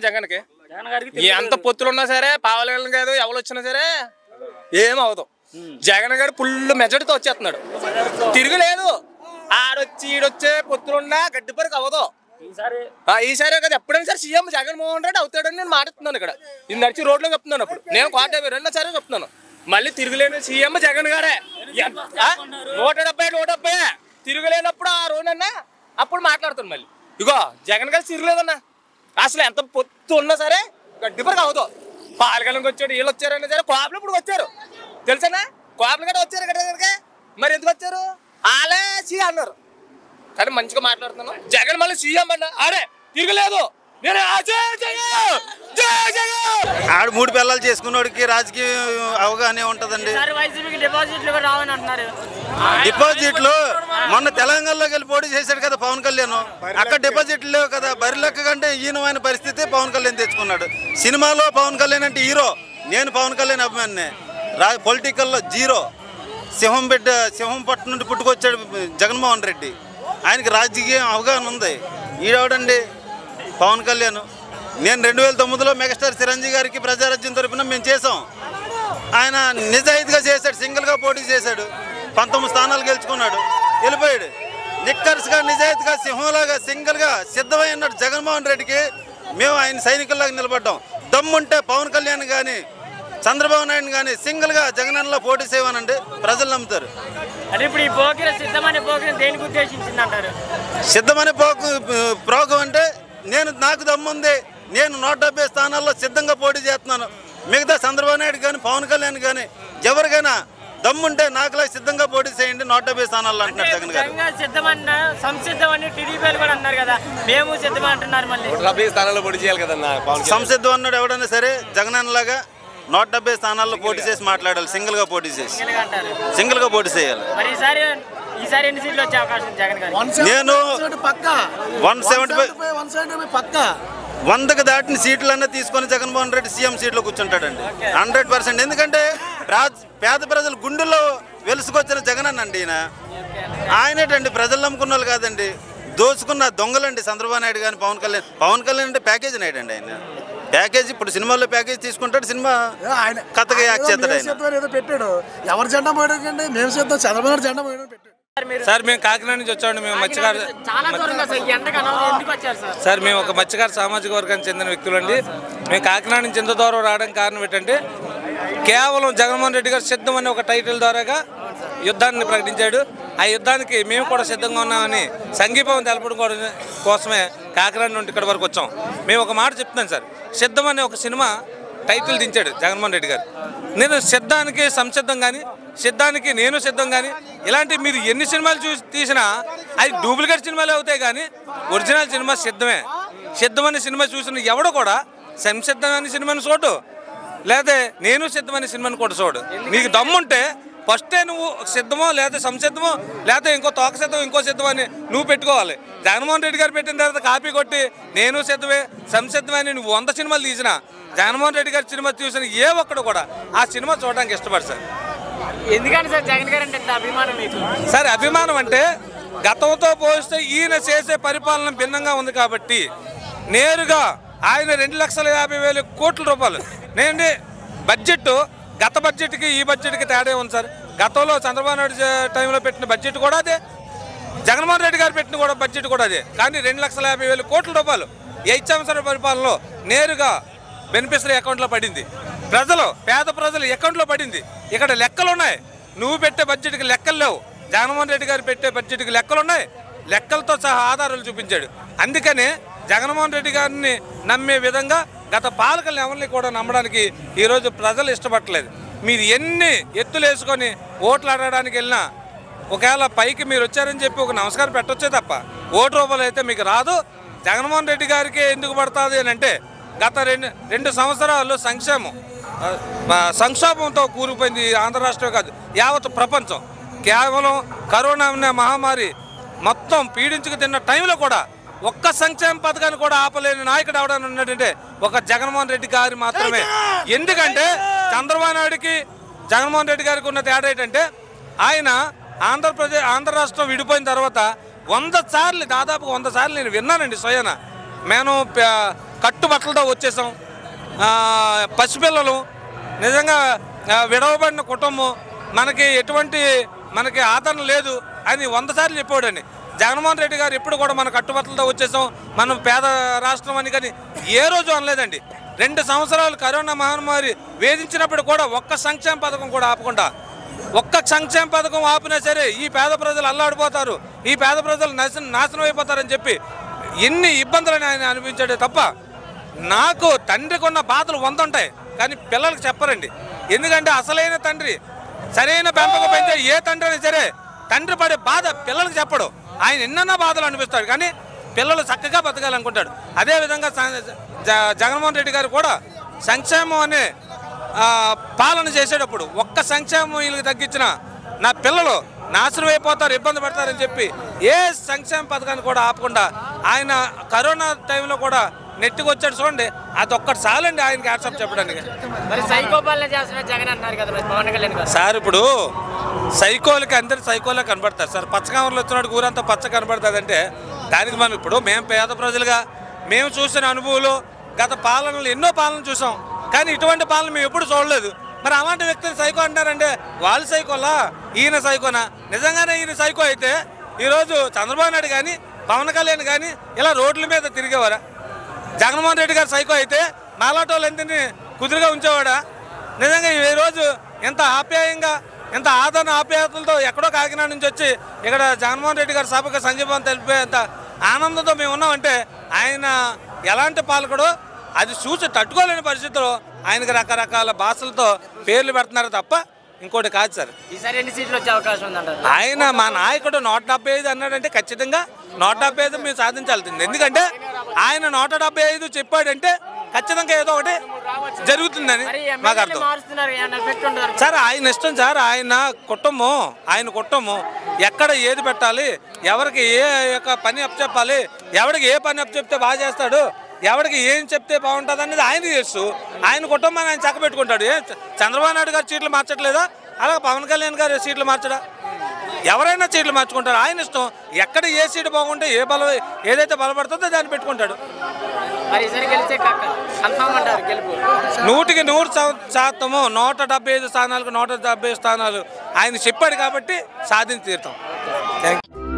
జగన్కి ఎంత పొత్తులు ఉన్నా సరే పావలగలను కాదు ఎవరు వచ్చినా సరే ఏమవుతాం. జగన్ గారు ఫుల్ మెజారిటీతో వచ్చేస్తున్నాడు, తిరుగులేదు. ఆడొచ్చి ఈడొచ్చే పొత్తులున్నా గడ్డిపరికి అవ్వదు. ఈసారి కదా ఎప్పుడైనా సరే సీఎం జగన్మోహన్ రెడ్డి అవుతాడని నేను మాట్లాడుతున్నాను. ఇక్కడ ఇది నడిచి రోడ్లో చెప్తున్నాను. అప్పుడు నేను కోట 52 చెప్తున్నాను. మళ్ళీ తిరుగులేని సీఎం జగన్ గారే. 170 తిరుగులేనప్పుడు ఆ రోజన్నా అప్పుడు మాట్లాడుతాను. మళ్ళీ ఇగో జగన్ గారు తిరుగులేదన్నా. అసలు ఎంత పొత్తు ఉన్నా సరే గడ్డిపరికి అవ్వదు. పాలకలంకి వచ్చాడు, వీళ్ళు వచ్చారన్నా సరే కోపలు ఇప్పుడు వచ్చారు తెలుసా. కోపలు గట్రా వచ్చారు ఇక్కడ. మరి ఎందుకు వచ్చారు? వాళ్ళే సీ అన్నారు కానీ మంచిగా మాట్లాడుతున్నాను. జగన్ మళ్ళీ సీఎం అన్నా అరే తిరగలేదు. ఆడు 3 పిల్లలు చేసుకున్నోడికి రాజకీయ అవగాహన ఉంటదండి. డిపాజిట్లు మొన్న తెలంగాణలోకి వెళ్ళి పోటీ చేశాడు కదా పవన్ కళ్యాణ్. అక్కడ డిపాజిట్లు లేవు కదా. బరిలెక్క కంటే ఈయనమైన పరిస్థితి పవన్ కళ్యాణ్ తెచ్చుకున్నాడు. సినిమాలో పవన్ కళ్యాణ్ అంటే హీరో. నేను పవన్ కళ్యాణ్ అభిమానినే. పొలిటికల్లో జీరో. సింహం పట్టు నుండి పుట్టుకొచ్చాడు జగన్మోహన్ రెడ్డి. ఆయనకి రాజకీయ అవగాహన ఉంది. ఈడవడండి పవన్ కళ్యాణ్. నేను 2009లో మెగాస్టార్ చిరంజీవి గారికి ప్రజారాజ్యం తరపున మేము చేసాం. ఆయన నిజాయితీగా చేశాడు, సింగిల్గా పోటీ చేశాడు, 19 స్థానాలు గెలుచుకున్నాడు, వెళ్ళిపోయాడు. నిక్కర్స్గా నిజాయితీగా సింహంలాగా సింగిల్గా సిద్ధమై ఉన్నాడు జగన్మోహన్ రెడ్డికి. మేము ఆయన సైనికుల్లాగా నిలబడ్డాం. దమ్ముంటే పవన్ కళ్యాణ్ కానీ చంద్రబాబు నాయుడు కానీ సింగిల్గా జగనన్నలో పోటీ చేయమనండి, ప్రజలు నమ్ముతారు. సిద్ధమనే ప్రోగం అంటే నాకు దమ్ముంది, నేను 170 స్థానాల్లో సిద్ధంగా పోటీ చేస్తున్నాను. మిగతా చంద్రబాబు నాయుడు కానీ పవన్ కళ్యాణ్ కానీ ఎవరికైనా దమ్ముంటే నాకులా సిద్ధంగా పోటీ చేయండి 170 స్థానాల్లో అంటున్నారు జగన్ గారు. సంసిద్ధం అన్నాడు ఎవడైనా సరే జగనన్నలాగా 170 స్థానాల్లో పోటీ చేసి మాట్లాడాలి. సింగిల్గా పోటీ చేసి సింగిల్గా పోటీ చేయాలి. నేను 100కి దాటిన సీట్లన్నీ తీసుకొని జగన్మోహన్ రెడ్డి సీఎం సీట్లో కూర్చుంటాడండి 100%. ఎందుకంటే పేద ప్రజల గుండెల్లో వెలుసుకొచ్చిన జగన్ అన్నండి ఈయన. ఆయనేటండి ప్రజలు నమ్ముకున్న వాళ్ళు కాదండి, దోచుకున్న దొంగలండి చంద్రబాబు నాయుడు కానీ పవన్ కళ్యాణ్ అంటే ప్యాకేజ్ నాయుడు ఆయన. ప్యాకేజ్ ఇప్పుడు సినిమాల్లో ప్యాకేజ్ తీసుకుంటాడు, సినిమా కథగా యాక్ట్ చేస్తాడు ఆయన. పెట్టాడు ఎవరు జెండా పోయడండి, మేము చేద్దాం చంద్రబాబు నాయుడు జెండా పోయడం పెట్టాడు. సార్ మేము కాకినాడ నుంచి వచ్చామండి. మేము మత్స్యకారు సార్, మేము ఒక మత్స్యకారు సామాజిక వర్గానికి చెందిన వ్యక్తులు అండి. మేము కాకినాడ నుంచి ఇంత దూరం రావడానికి కారణం ఏంటంటే కేవలం జగన్మోహన్ రెడ్డి గారు సిద్ధం అనే ఒక టైటిల్ ద్వారాగా యుద్ధాన్ని ప్రకటించాడు. ఆ యుద్ధానికి మేము కూడా సిద్ధంగా ఉన్నామని సంఘీభావం తెలపడం కోసమే కాకినాడ నుండి ఇక్కడ వరకు వచ్చాం. మేము ఒక మాట చెప్తున్నాను సార్, సిద్ధం అనే ఒక సినిమా టైటిల్ దించాడు జగన్మోహన్ రెడ్డి గారు. నేను సిద్ధానికి సంసిద్ధం కానీ సిద్ధానికి నేను సిద్ధం కానీ ఇలాంటి మీరు ఎన్ని సినిమాలు తీసినా అది డూప్లికేట్ సినిమాలు అవుతాయి కానీ ఒరిజినల్ సినిమా సిద్ధమే. సిద్ధమనే సినిమా చూసిన ఎవడో కూడా సంసిద్ధం అనే సినిమాని చూడు, లేదా నేను సిద్ధమనే సినిమాని కూడా చూడు. నీకు దమ్ముంటే ఫస్టే నువ్వు సిద్ధమో లేదా సంసిద్ధమో లేదా ఇంకో తోక సిద్ధం ఇంకో సిద్ధం అని నువ్వు పెట్టుకోవాలి. జగన్మోహన్ రెడ్డి గారు పెట్టిన తర్వాత కాపీ కొట్టి నేను సిద్ధమే సంసిద్ధమని నువ్వు 100 సినిమాలు తీసినా జగన్మోహన్ రెడ్డి గారి సినిమా చూసిన ఏ ఒక్కడు కూడా ఆ సినిమా చూడడానికి ఇష్టపడు సార్. ఎందుకంటే సార్ జగన్ గారు అంటే అభిమానం మీకు? సార్ అభిమానం అంటే గతంతో పోలిస్తే ఈయన చేసే పరిపాలన భిన్నంగా ఉంది కాబట్టి నేరుగా ఆయన 2,50,000 కోట్ల రూపాయలు నేనండి బడ్జెట్. గత బడ్జెట్కి ఈ బడ్జెట్కి తేడా ఉంది సార్. గతంలో చంద్రబాబు నాయుడు టైంలో పెట్టిన బడ్జెట్ కూడా అదే, జగన్మోహన్ రెడ్డి గారు పెట్టిన కూడా బడ్జెట్ కూడా అదే. కానీ 2,50,000 కోట్ల రూపాయలు 5 సంవత్సరాల పరిపాలనలో నేరుగా బెనిఫిషరీ అకౌంట్లో పడింది. పేద ప్రజలు అకౌంట్లో పడింది. ఇక్కడ లెక్కలు ఉన్నాయి. నువ్వు పెట్టే బడ్జెట్కి లెక్కలు లేవు, జగన్మోహన్ రెడ్డి గారు పెట్టే బడ్జెట్కి లెక్కలు ఉన్నాయి. లెక్కలతో సహా ఆధారాలు చూపించాడు. అందుకనే జగన్మోహన్ రెడ్డి గారిని నమ్మే విధంగా గత పాలకులను ఎవరిని కూడా నమ్మడానికి ఈరోజు ప్రజలు ఇష్టపడలేదు. మీరు ఎన్ని ఎత్తులు వేసుకొని ఓట్లు అడగడానికి వెళ్ళినా ఒకవేళ పైకి మీరు వచ్చారని చెప్పి ఒక నమస్కారం పెట్టొచ్చే తప్ప ఓటు రూపాయలు అయితే మీకు రాదు. జగన్మోహన్ రెడ్డి గారికి ఎందుకు పడుతుంది అని అంటే గత 2 సంవత్సరాలు సంక్షోభంతో కూలిపోయింది ఆంధ్ర రాష్ట్రమే కాదు యావత్ ప్రపంచం. కేవలం కరోనా అనే మహమ్మారి మొత్తం పీడించుకు తిన్న టైంలో కూడా ఒక్క సంక్షేమ పథకాన్ని కూడా ఆపలేని నాయకుడు ఎవడని ఉన్నాడంటే ఒక జగన్మోహన్ రెడ్డి గారి మాత్రమే. ఎందుకంటే చంద్రబాబు నాయుడికి జగన్మోహన్ రెడ్డి గారికి ఉన్న తేడా ఏంటంటే ఆయన ఆంధ్ర రాష్ట్రం విడిపోయిన తర్వాత 100 సార్లు దాదాపు 100 సార్లు నేను విన్నానండి స్వయాన. నేను కట్టుబట్టలతో వచ్చేసాం. పసిపిల్లలు నిజంగా విడవబడిన కుటుంబం, మనకి ఎటువంటి ఆదరణ లేదు అని 100 సార్లు చెప్పాడండి. జగన్మోహన్ రెడ్డి గారు ఎప్పుడు కూడా మన కట్టుబట్టలతో వచ్చేసాం, మనం పేద రాష్ట్రం అని కానీ ఏ రోజు అనలేదండి. 2 సంవత్సరాలు కరోనా మహమ్మారి వేధించినప్పుడు కూడా ఒక్క సంక్షేమ పథకం కూడా ఆపకుండా, ఒక్క సంక్షేమ పథకం ఆపినా సరే ఈ పేద ప్రజలు అల్లాడిపోతారు, ఈ పేద ప్రజలు నాశనం అయిపోతారని చెప్పి ఎన్ని ఇబ్బందులని ఆయన అనిపించాడే తప్ప, నాకు తండ్రికి ఉన్న బాధలు 100 ఉంటాయి కానీ పిల్లలకు చెప్పరండి. ఎందుకంటే అసలైన తండ్రి సరైన పెంపకం పెంచే ఏ తండ్రి అయినా సరే తండ్రి పడే బాధ పిల్లలకు చెప్పడు. ఆయన ఎన్నన్నా బాధలు అనిపిస్తాడు కానీ పిల్లలు చక్కగా బతకాలనుకుంటాడు. అదేవిధంగా జగన్మోహన్ రెడ్డి గారు కూడా సంక్షేమం అనే పాలన చేసేటప్పుడు ఒక్క సంక్షేమం వీళ్ళకి తగ్గించిన నా పిల్లలు నాశనం అయిపోతారు, ఇబ్బంది పడతారని చెప్పి ఏ సంక్షేమ పథకాన్ని కూడా ఆపకుండా ఆయన కరోనా టైంలో కూడా నెట్టుకొచ్చాడు. చూడండి, అదొక్కటి చాలండి ఆయనకి యాడ్సప్ చెప్పడానికి. మరి సైకోపాలన చేస్తున్న జగన్ అంటున్నారు కదా పవన్ కళ్యాణ్ గారు. సార్ ఇప్పుడు సైకోలకి అందరు సైకోలే కనబడతారు సార్. పచ్చకామర్లు వచ్చినాడు ఊరంతా పచ్చ కనబడుతుంది అంటే దానికి మనం ఇప్పుడు మేము పేద ప్రజలుగా మేము చూసిన అనుభవాలు గత పాలనలు ఎన్నో పాలనలు చూసాం కానీ ఇటువంటి పాలన మేము ఎప్పుడు చూడలేదు. మరి అలాంటి వ్యక్తిని సైకో అంటారంటే వాళ్ళు సైకోలా, ఈయన సైకోనా? నిజంగానే ఈయన సైకో అయితే ఈరోజు చంద్రబాబు నాయుడు కానీ పవన్ కళ్యాణ్ కానీ ఇలా రోడ్ల మీద తిరిగేవారా? జగన్మోహన్ రెడ్డి గారు సైకో అయితే మాలాటో వాళ్ళందరినీ కుదురుగా ఉంచేవాడా? నిజంగా ఈరోజు ఎంత ఆప్యాయంగా ఎంత ఆదరణ ఆప్యాయతలతో ఎక్కడో కాకినాడ నుంచి వచ్చి ఇక్కడ జగన్మోహన్ రెడ్డి గారు సభకు సంఘీభావం తెలిపేంత ఆనందంతో మేము ఉన్నామంటే ఆయన ఎలాంటి పాలకుడో అది చూసి తట్టుకోలేని పరిస్థితుల్లో ఆయనకు రకరకాల భాషలతో పేర్లు పెడుతున్నారు తప్ప ఇంకోటి కాదు సార్. ఈసారి ఎన్ని సీట్లు వచ్చే అవకాశం ఉందంటారు? ఆయన మా నాయకుడు 175 అన్నాడంటే ఖచ్చితంగా 175 మేము సాధించాల్సింది. ఎందుకంటే ఆయన 175 చెప్పాడంటే ఖచ్చితంగా ఏదో ఒకటి జరుగుతుందని మాకు అర్థం సార్. ఆయన ఇష్టం సార్, ఆయన కుటుంబం ఎక్కడ ఏది పెట్టాలి, ఎవరికి ఏ యొక్క పని అప్పచెప్పాలి, ఎవరికి ఏ పని అప్పచెప్తే బాగా చేస్తాడు, ఎవరికి ఏం చెప్తే బాగుంటుంది అనేది ఆయన తెలుసు. ఆయన కుటుంబాన్ని ఆయన చక్కబెట్టుకుంటాడు. చంద్రబాబు నాయుడు గారు సీట్లు మార్చట్లేదా? అలాగే పవన్ కళ్యాణ్ గారు సీట్లు మార్చడా? ఎవరైనా సీట్లు మార్చుకుంటారు. ఆయన ఇష్టం. ఎక్కడ ఏ సీటు బాగుంటే ఏదైతే బలపడుతుందో దాన్ని పెట్టుకుంటాడు. 100కి 100% 175 స్థానాలకు 170 స్థానాలు ఆయన చెప్పాడు కాబట్టి సాధించి తీరుతాం. Thank you.